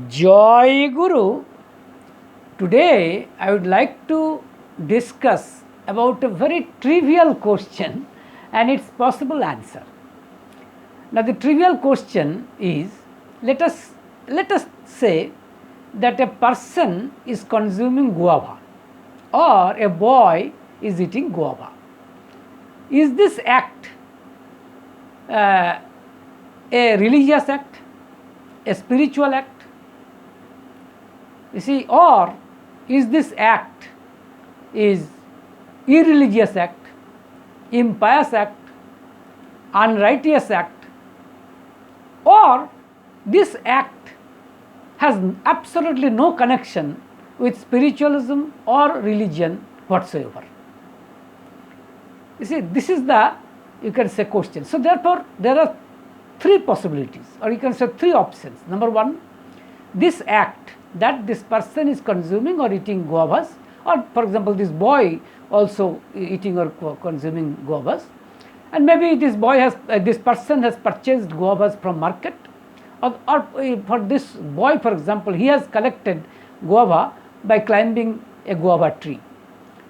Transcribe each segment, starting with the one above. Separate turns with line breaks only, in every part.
Joy Guru. Today I would like to discuss about a very trivial question and its possible answer. Now the trivial question is, let us say that a person is consuming guava or a boy is eating guava. Is this act a religious act, a spiritual act? You see, or is this act is irreligious act, impious act, unrighteous act, or this act has absolutely no connection with spiritualism or religion whatsoever? You see, this is the, you can say, question. So therefore, there are three possibilities, or you can say three options. Number one, this act that this person is consuming or eating guavas, or for example this boy also eating or consuming guavas, and maybe this boy has this person has purchased guavas from market, or for this boy, for example, he has collected guava by climbing a guava tree.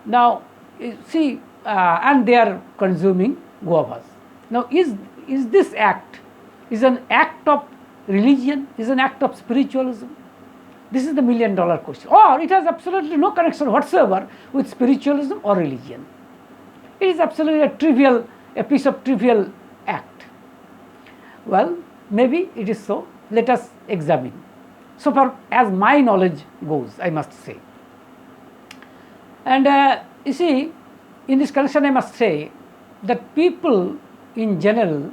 Now see, and they are consuming guavas. Now is this act is an act of religion, is an act of spiritualism? This is the $1 million question. Or it has absolutely no connection whatsoever with spiritualism or religion. It is absolutely a piece of trivial act. Well, maybe it is so. Let us examine. So far as my knowledge goes, I must say. And you see, in this connection I must say that people in general,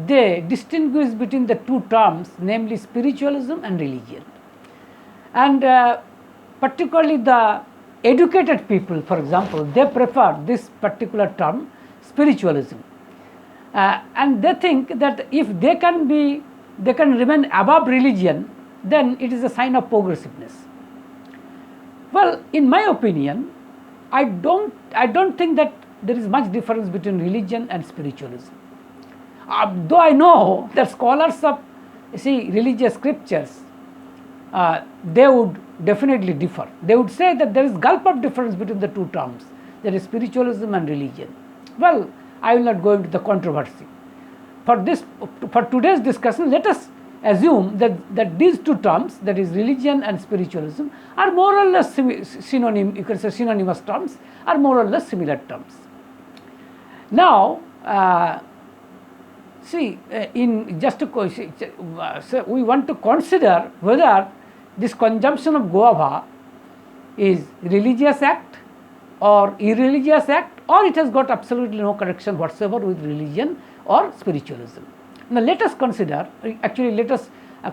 they distinguish between the two terms, namely spiritualism and religion. And particularly the educated people, for example, they prefer this particular term, spiritualism, and they think that if they can remain above religion, then it is a sign of progressiveness. Well, in my opinion, I don't think that there is much difference between religion and spiritualism. Though I know that scholars of religious scriptures, they would definitely differ. They would say that there is gulf of difference between the two terms, that is spiritualism and religion. Well, I will not go into the controversy. For today's discussion, let us assume that these two terms, that is religion and spiritualism, are more or less synonym. You can say synonymous terms, are more or less similar terms. Now, in just so we want to consider whether this consumption of guava is religious act or irreligious act, or it has got absolutely no connection whatsoever with religion or spiritualism. Now let us consider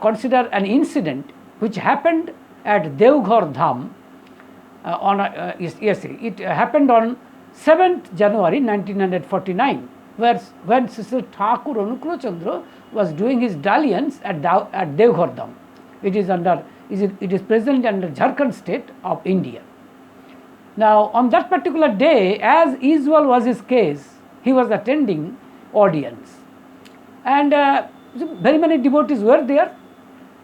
consider an incident which happened at Devghar Dham it happened on 7th January 1949, when Sister Thakur Anukul Kotha was doing his dalliance at Devghar Dham. It is present under Jharkhand state of India. Now on that particular day, as usual was his case, he was attending audience, and very many devotees were there,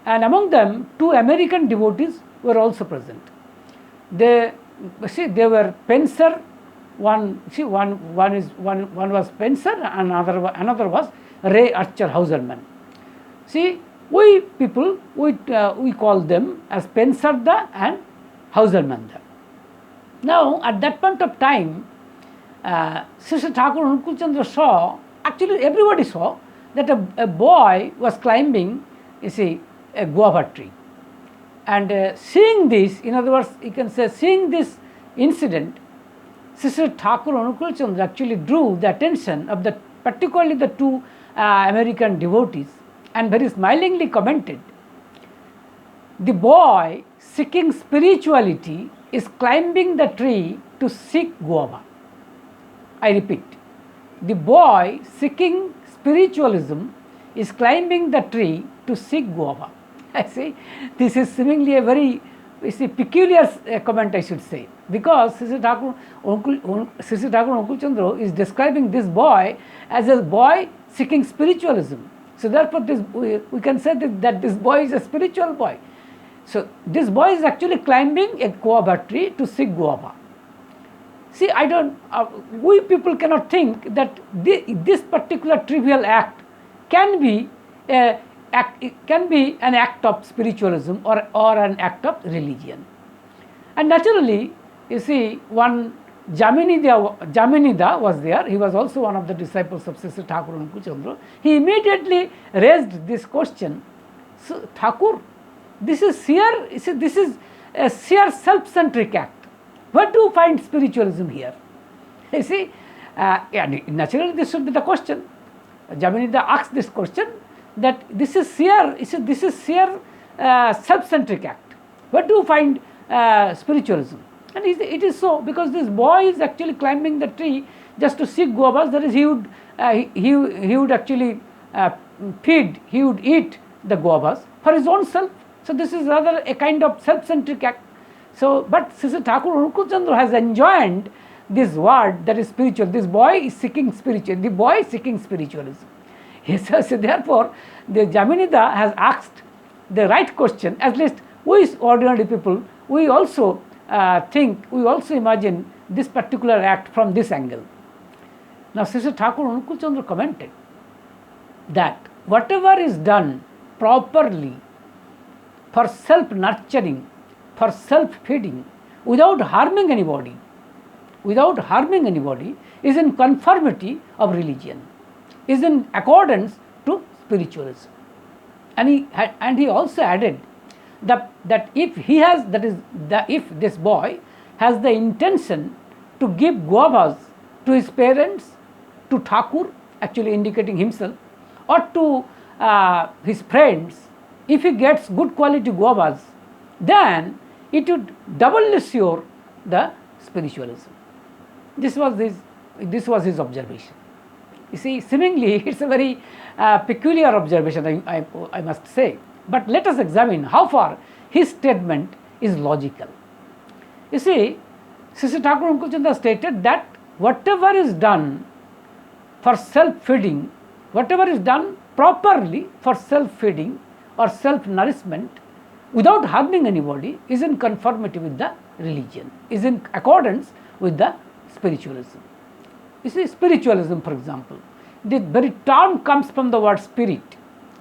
and among them 2 American devotees were also present. They were Spencer. One was Spencer, and another was Ray Archer Hauserman. See, we people we call them as Spencer and Hauserman. Now at that point of time, Sister Thakur Anukul Kotha saw, actually everybody saw, that a boy was climbing, a guava tree, and seeing this, in other words, you can say seeing this incident, Sister Thakur Anukul Kotha actually drew the attention of particularly the 2 American devotees, and very smilingly commented, "The boy seeking spirituality is climbing the tree to seek guava." I repeat, the boy seeking spiritualism is climbing the tree to seek guava. I see, this is seemingly a very peculiar comment, I should say, because Sister Thakur Anukul Kotha is describing this boy as a boy seeking spiritualism. So therefore, we can say that this boy is a spiritual boy. So this boy is actually climbing a guava tree to seek guava. See, we people cannot think that this particular trivial act can be an act of spiritualism or an act of religion. And naturally, you see, one Jaminida was there. He was also one of the disciples of Sister Thakur Anukul Chandra. He immediately raised this question. So, Thakur, this is a sheer self-centric act. Where do you find spiritualism here? You see, naturally this should be the question. Jaminida asked this question, that this is sheer self-centric act. Where do you find spiritualism? And it is so, because this boy is actually climbing the tree just to seek guavas. That is, he would actually he would eat the guavas for his own self. So this is rather a kind of self-centric act. So, but Sister Thakur Anukul Chandra has enjoined this word, that is spiritual. This boy is seeking spiritual. The boy is seeking spiritualism. So therefore, the Jaminida has asked the right question. At least we ordinary people, we also imagine this particular act from this angle. Now, Sister Thakur Anukul Chandra commented that whatever is done properly for self-nurturing, for self-feeding, without harming anybody, is in conformity of religion, is in accordance to spiritualism. And he also added that if this boy has the intention to give guavas to his parents, to Thakur, actually indicating himself, or to his friends, if he gets good quality guavas, then it would doubly assure the spiritualism. This was his observation. You see, seemingly it's a very peculiar observation, I must say. But let us examine how far his statement is logical. You see, Sister Thakur Anukul Chandra stated that whatever is done for self-feeding, whatever is done properly for self-feeding or self-nourishment without harming anybody, is in conformity with the religion, is in accordance with the spiritualism. You see, spiritualism, for example, the very term comes from the word spirit.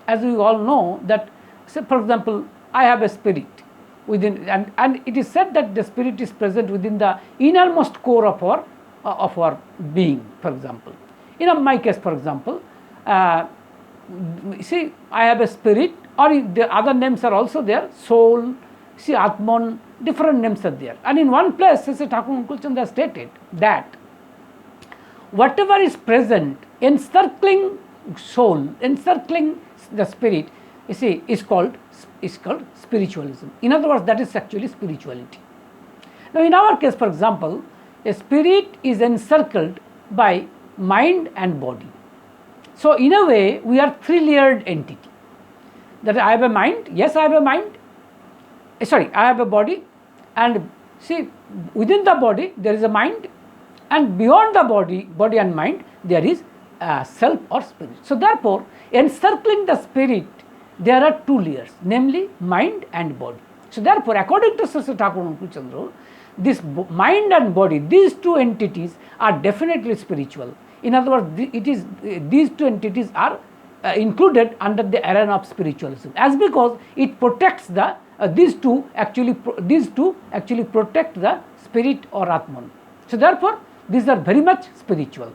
As we all know that, say, for example, I have a spirit within, and it is said that the spirit is present within the innermost core of our being, for example. In my case, for example, see, I have a spirit, or the other names are also there, soul, see, Atman, different names are there. And in one place, Sister Thakur Anukul Chandra stated that whatever is present, encircling soul, encircling the spirit, you see, is called spiritualism. In other words, that is actually spirituality. Now, in our case, for example, a spirit is encircled by mind and body. So, in a way, we are three-layered entity. That I have a mind, yes, I have a mind, I have a body, and see, within the body there is a mind, and beyond the body and mind, there is self or spirit. So therefore, encircling the spirit, there are two layers, namely mind and body. So therefore, according to Sister Thakur Anukul Chandra, this mind and body, these two entities are definitely spiritual. In other words, these two entities are included under the arena of spiritualism, as because it protects the these two actually protect the spirit or Atman. So therefore, these are very much spiritual.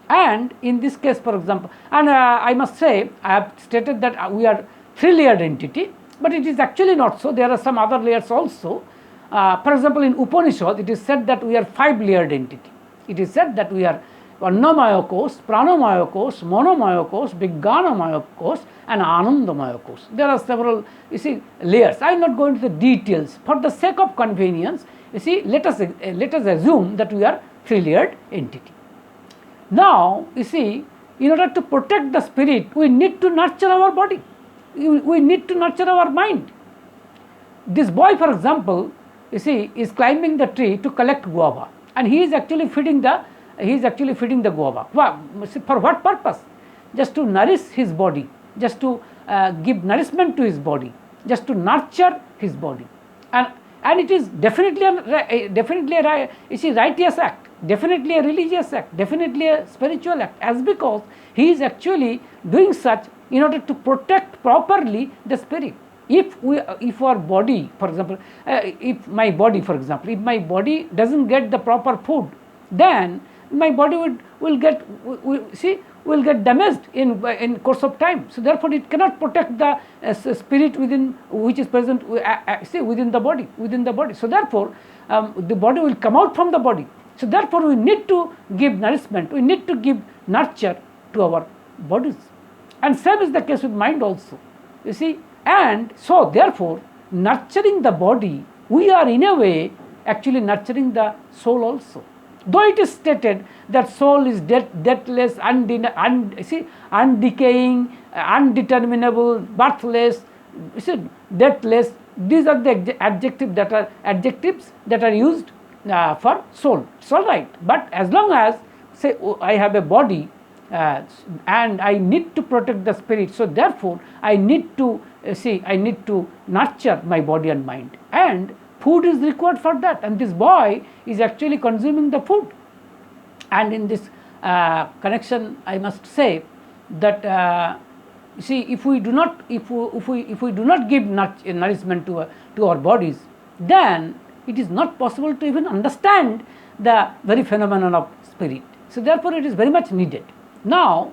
And in this case, for example, and I must say, I have stated that we are three-layered entity, but it is actually not so. There are some other layers also. For example, in Upanishad, it is said that we are five-layered entity. It is said that we are Annamaya Kosh, Pranamaya Kosh, Monomaya Kosh, Vijnanamaya Kosh, and Anandamaya Kosh. There are several, layers. I am not going to the details. For the sake of convenience, let us assume that we are three-layered entity. Now, in order to protect the spirit, we need to nurture our body. We need to nurture our mind. This boy, for example, is climbing the tree to collect guava, and he is actually feeding the guava. For what purpose? Just to nourish his body, just to give nourishment to his body, just to nurture his body. And it is definitely a righteous act, definitely a religious act, definitely a spiritual act, as because he is actually doing such in order to protect properly the spirit. If our body, for example, if my body doesn't get the proper food, then my body will get damaged in course of time. So therefore, it cannot protect the spirit which is present within the body. So therefore, the body will come out from the body. So therefore, we need to give nourishment. We need to give nurture to our bodies, and same is the case with mind also. You see, and so therefore, nurturing the body, we are in a way actually nurturing the soul also. Though it is stated that soul is deathless, undecaying, undeterminable, birthless, deathless, these are the adjectives that are used for soul. It's all right. But as long as, say, I have a body and I need to protect the spirit, so therefore I need to nurture my body and mind, and food is required for that, and this boy is actually consuming the food. And in this connection, I must say that if we do not give nourishment to our bodies, then it is not possible to even understand the very phenomenon of spirit. So therefore, it is very much needed. Now,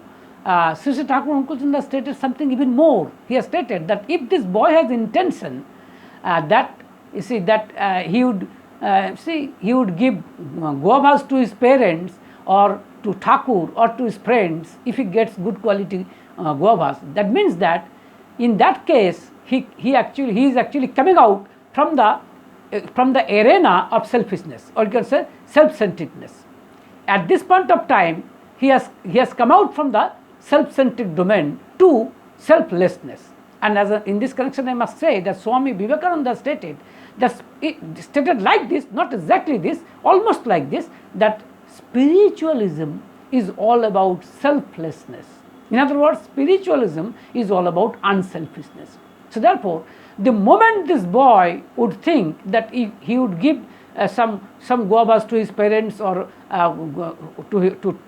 Sri Sri Thakur Anukul Chandra stated something even more. He has stated that if this boy has intention that he would give guavas to his parents or to Thakur or to his friends if he gets good quality guavas. That means that in that case he is actually coming out from the arena of selfishness, or you can say self-centeredness. At this point of time, he has come out from the self-centered domain to selflessness. And in this connection, I must say that Swami Vivekananda stated like this, not exactly this, almost like this, that spiritualism is all about selflessness. In other words, spiritualism is all about unselfishness. So therefore, the moment this boy would think that if he would give some guavas to his parents or to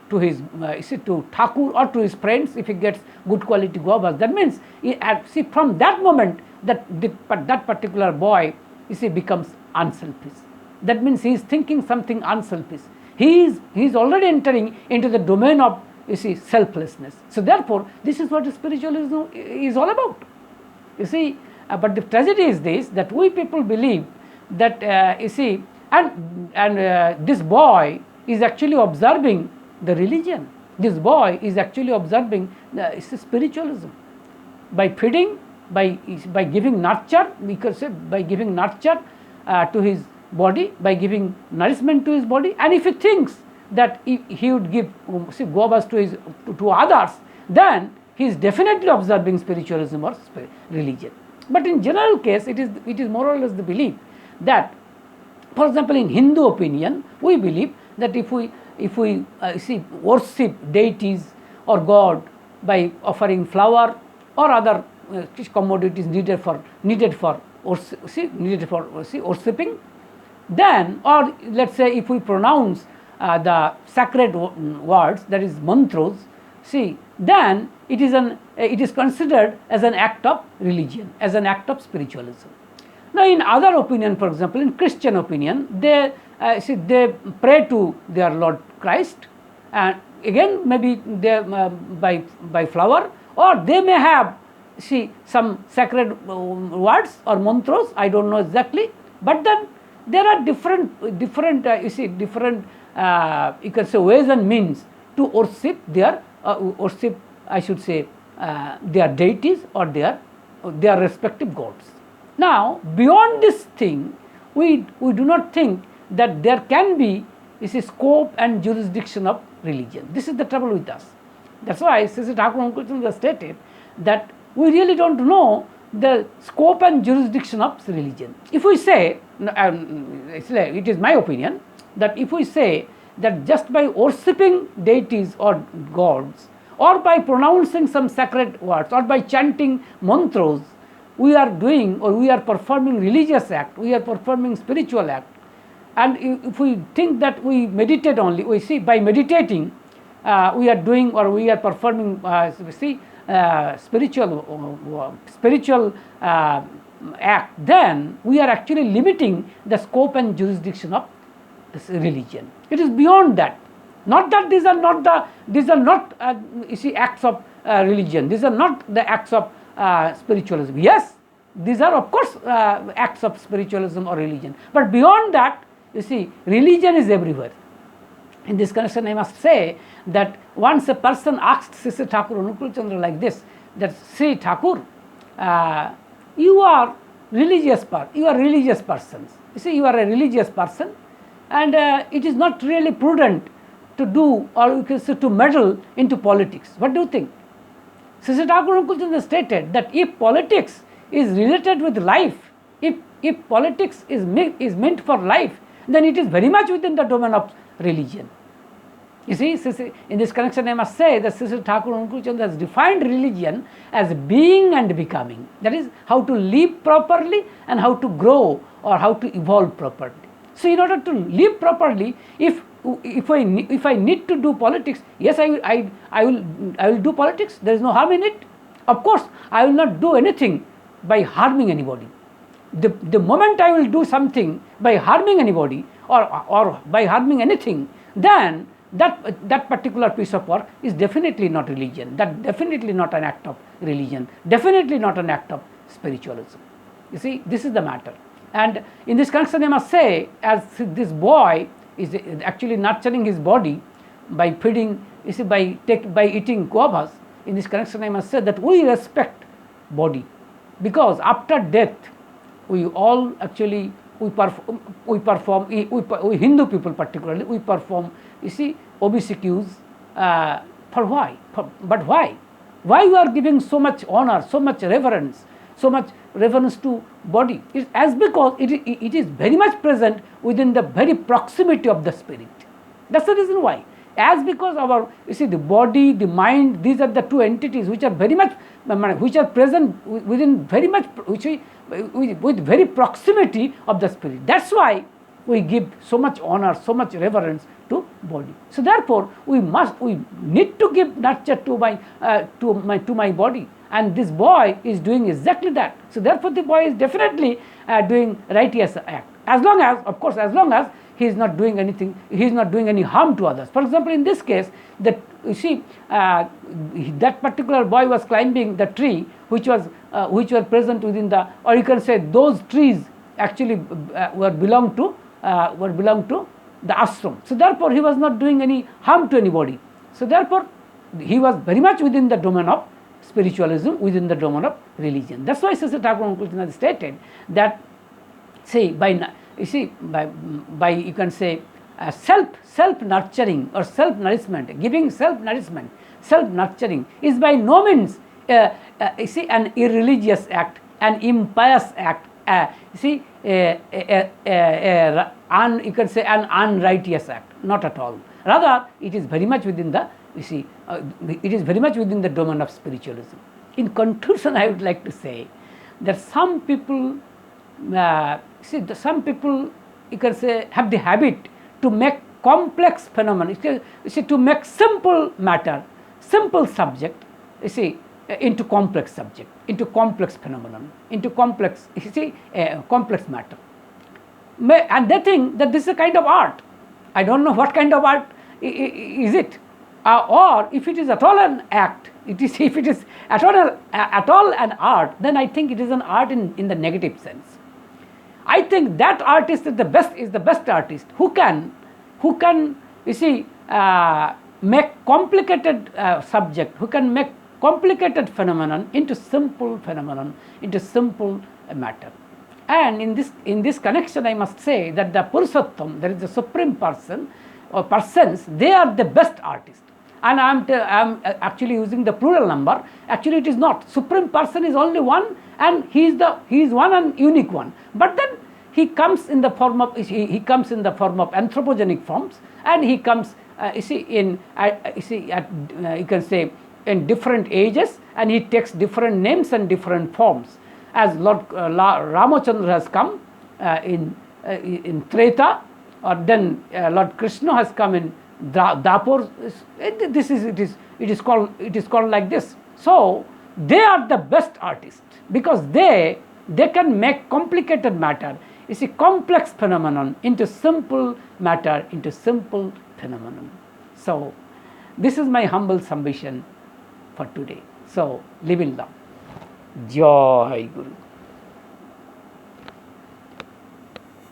Thakur or to his friends, if he gets good quality guavas, that means from that moment that particular boy becomes unselfish. That means he is thinking something unselfish. He is already entering into the domain of selflessness. So therefore, this is what spiritualism is all about. But the tragedy is this, that we people believe that this boy is actually observing the religion. This boy is actually observing the spiritualism by feeding, by giving nurture. We could say by giving nurture to his body, by giving nourishment to his body. And if he thinks that he would give guavas to others, then he is definitely observing spiritualism or religion. But in general case, it is more or less the belief that, for example, in Hindu opinion, we believe that if we worship deities or God by offering flower or other commodities needed for worshipping, then, or let's say if we pronounce the sacred words, that is mantras, then it is considered as an act of religion, as an act of spiritualism. Now, in other opinion, for example, in Christian opinion, they pray to their Lord Christ, and again maybe they by flower, or they may have some sacred words or mantras. I don't know exactly, but then there are different you can say ways and means to worship their their deities or their respective gods. Now, beyond this thing, we do not think that there can be scope and jurisdiction of religion. This is the trouble with us. That's why Sri Sri Thakur Anukul Chandra stated that we really don't know the scope and jurisdiction of religion. If we say, it is my opinion, that if we say that just by worshipping deities or gods, or by pronouncing some sacred words, or by chanting mantras, we are doing or we are performing religious act, we are performing spiritual act. And if we think that we meditate only, we see by meditating we are doing or we are performing spiritual act, then we are actually limiting the scope and jurisdiction of religion. It is beyond that. Not that these are not acts of religion. These are not the acts of spiritualism. Yes, these are of course acts of spiritualism or religion. But beyond that, you see, religion is everywhere. In this connection, I must say that once a person asked Sister Thakur Anukul Chandra like this, that say Thakur, you are religious persons. You see, you are a religious person, and it is not really prudent to do or you can say to meddle into politics. What do you think? Sister Thakur Anukul Chandra stated that if politics is related with life, if politics is meant for life, then it is very much within the domain of religion. You see, in this connection I must say that Sister Thakur Anukul Chandra has defined religion as being and becoming. That is how to live properly and how to grow or how to evolve properly. So in order to live properly, if I need to do politics, yes, I will do politics. There is no harm in it. Of course, I will not do anything by harming anybody. The moment I will do something by harming anybody or by harming anything, then that particular piece of work is definitely not religion. That definitely not an act of religion. Definitely not an act of spiritualism. You see, this is the matter. And in this connection, I must say, as this boy is actually nurturing his body by feeding, you see, by eating guavas. In this connection, I must say that we respect body, because after death, we all actually we Hindu people particularly, we perform, you see, obsequies. For why? But why? Why you are giving so much honor, so much reverence to body? It's as because it is very much present within the very proximity of the spirit. That's the reason why. As because our, you see, the body, the mind, these are the two entities which are very much, which are present within very much, with very proximity of the spirit. That's why we give so much honor, so much reverence to body. So therefore, we need to give nurture to my body. And this boy is doing exactly that. So therefore, the boy is definitely doing righteous act. As long as he is not doing anything, he is not doing any harm to others. For example, in this case, that you see, that particular boy was climbing the tree, which were present within the, or you can say those trees actually belong to the ashram. So therefore, he was not doing any harm to anybody. So therefore, he was very much within the domain of spiritualism, within the domain of religion. That's why Sister Thakur Anukul Chandra stated that, say, by you can say self nurturing or self nourishment, giving self nourishment, self nurturing is by no means you see, an irreligious act, an impious act, you can say an unrighteous act. Not at all. Rather, it is very much within the, you see, it is very much within the domain of spiritualism. In conclusion, I would like to say that some people, some people, you can say, have the habit to make complex phenomena, you see, to make simple matter, simple subject, you see, into complex subject, into complex phenomenon, into complex, you see, complex matter. And they think that this is a kind of art. I don't know what kind of art is it, or if it is at all an act. If it is at all an art, then I think it is an art in the negative sense. I think that artist is the best artist who can you see, make complicated subject, who can make complicated phenomenon into simple phenomenon, into simple matter. And in this connection, I must say that the Purushottam, there is the supreme person or persons, they are the best artists. And I am actually using the plural number. Actually, it is not. Supreme person is only one, and he is one and unique one. But then he comes in the form of anthropogenic forms, and he comes you can say in different ages, and he takes different names and different forms. as Lord Ramachandra has come in Treta, or then Lord Krishna has come in Dapur. It is called like this. So they are the best artists because they can make complicated matter, it's a complex phenomenon, into simple matter, into simple phenomenon. So this is my humble submission for today. So live in love. Jai Guru.